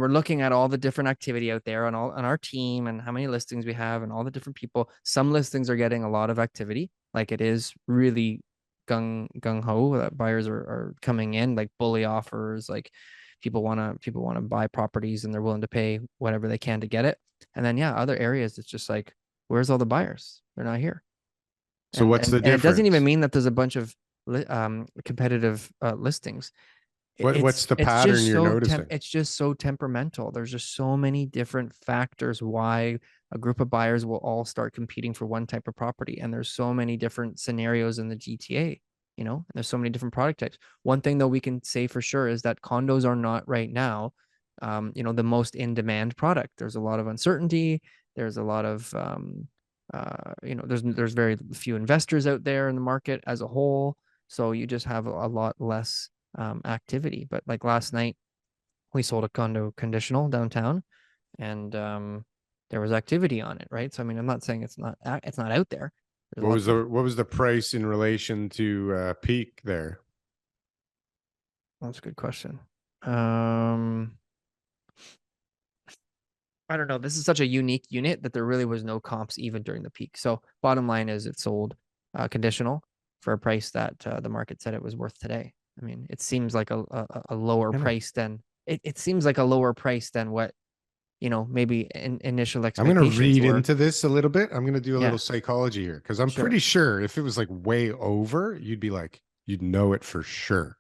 we're looking at all the different activity out there on our team and how many listings we have and all the different people. Some listings are getting a lot of activity. Like it is really gung ho that buyers are coming in, like bully offers, like people want to buy properties and they're willing to pay whatever they can to get it. And then yeah, other areas it's just like, where's all the buyers? They're not here. So what's the And it doesn't even difference? mean that there's a bunch of competitive listings. What's the It's pattern just you're so noticing? it's just so temperamental. There's just so many different factors why a group of buyers will all start competing for one type of property. And there's so many different scenarios in the GTA, you know, and there's so many different product types. One thing though we can say for sure is that condos are not right now, you know, the most in demand product. There's a lot of uncertainty. There's a lot of you know, there's very few investors out there in the market as a whole. So you just have a lot less activity. But like last night, we sold a condo conditional downtown, and there was activity on it, right? So I mean, I'm not saying it's not out there. There's lots of. What was the price in relation to peak there? That's a good question. I don't know. This is such a unique unit that there really was no comps even during the peak. So bottom line is it sold conditional for a price that the market said it was worth today. I mean, it seems like a lower Kind of. price than it seems like a lower price than what, you know, maybe initial I'm going to expectations read were. into this a little bit. I'm going to do a little Yeah, psychology here because I'm sure. pretty sure if it was like way over, you'd be like, you'd know it for sure.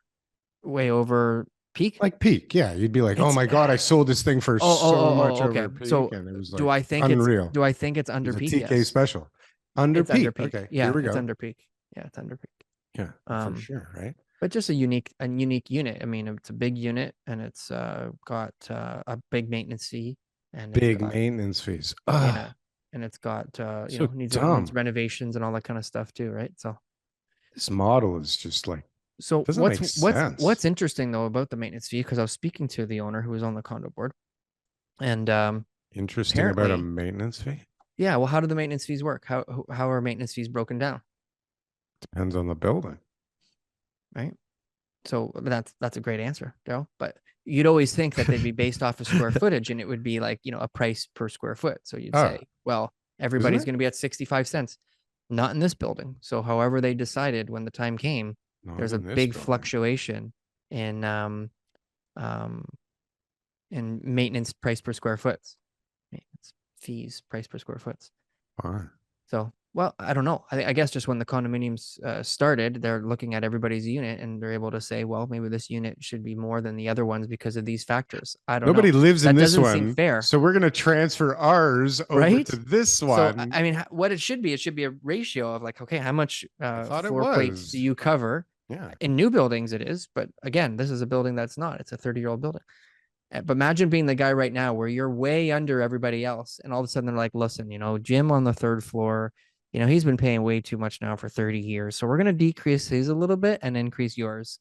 Way over peak. Like peak, yeah. You'd be like, oh It's my God, I sold this thing for so much okay. over peak. So And it was do like I think it's unreal. It under was a peak? TK Yes. special. Under It's under peak. peak. Okay, here Yeah, we it's go. under peak. Yeah, it's under peak. Yeah, for Um, sure, right? but just a unique unit. I mean, it's a big unit and it's got a big maintenance fee and it's Big got maintenance fees. yeah, Ah, and it's got you so know needs dumb. renovations and all that kind of stuff too, right? So This model is just like, so doesn't make sense. what's interesting though about the maintenance fee, because I was speaking to the owner who was on the condo board, and Interesting about a apparently, maintenance fee. yeah, well, how do the maintenance fees work? How are maintenance fees broken down, Depends on the building. right? So that's a great answer, Joe. But you'd always think that they'd be based off of square footage, and it would be like, you know, a price per square foot. So you'd Oh, say, well, isn't everybody's it? going to be at 65 cents. Not in this building. So however they decided when the time came, Not there's a in this big building. fluctuation in um in maintenance price per square foot. Maintenance fees price per square foot. Fine. So, well, I don't know. I guess just when the condominiums started, they're looking at everybody's unit and they're able to say, well, maybe this unit should be more than the other ones because of these factors. I don't Nobody know. lives in That this doesn't seem one, fair, so we're going to transfer ours over right? to this So, one. I mean, what it should be a ratio of like, okay, how much I thought it floor plate do was. you cover? Yeah. In new buildings, it is. But again, this is a building that's not. It's a 30-year-old building. But imagine being the guy right now where you're way under everybody else. And all of a sudden they're like, listen, you know, Jim on the third floor, you know, he's been paying way too much now for 30 years. So we're going to decrease his a little bit and increase yours.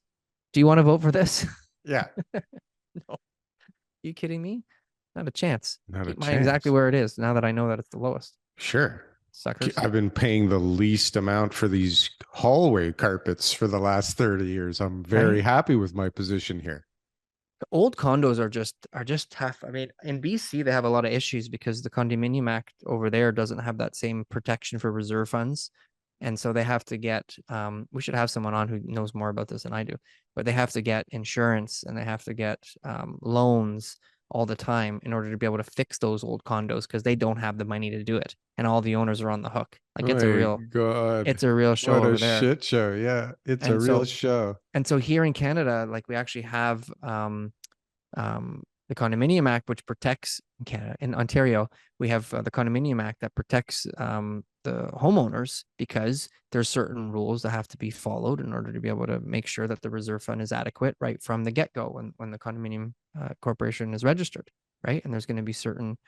Do you want to vote for this? Yeah. No. Are you kidding me? Not a chance. Not a Keep mine exactly chance. where it is now that I know that it's the lowest. Sure. Suckers. I've been paying the least amount for these hallway carpets for the last 30 years. I'm very Right? happy with my position here. Old condos are just tough. I mean, in BC they have a lot of issues because the Condominium Act over there doesn't have that same protection for reserve funds, and so they have to get. We should have someone on who knows more about this than I do, but they have to get insurance and they have to get loans all the time in order to be able to fix those old condos because they don't have the money to do it, and all the owners are on the hook. Like Oh my God. it's a real show What a over there, shit show. Yeah. It's a and real so show. here in Canada, like we actually have the Condominium Act, which protects in Canada. In Ontario, we have the Condominium Act that protects the homeowners because there's certain rules that have to be followed in order to be able to make sure that the reserve fund is adequate right from the get-go when the condominium corporation is registered, right? And there's going to be certain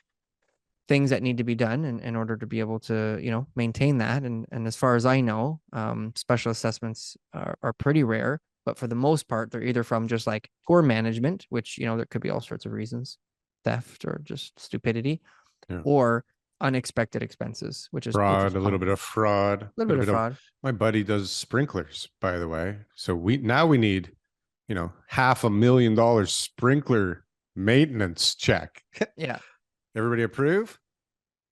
things that need to be done in order to be able to, you know, maintain that. And as far as I know, special assessments are pretty rare, but for the most part, they're either from just like poor management, which, you know, there could be all sorts of reasons, theft or just stupidity, Yeah. or unexpected expenses, which is Fraud, a little bit common. of fraud, a A little bit little of bit of fraud. my buddy does sprinklers, by the way. So we need, $500,000 sprinkler Maintenance check. Yeah. Everybody approve?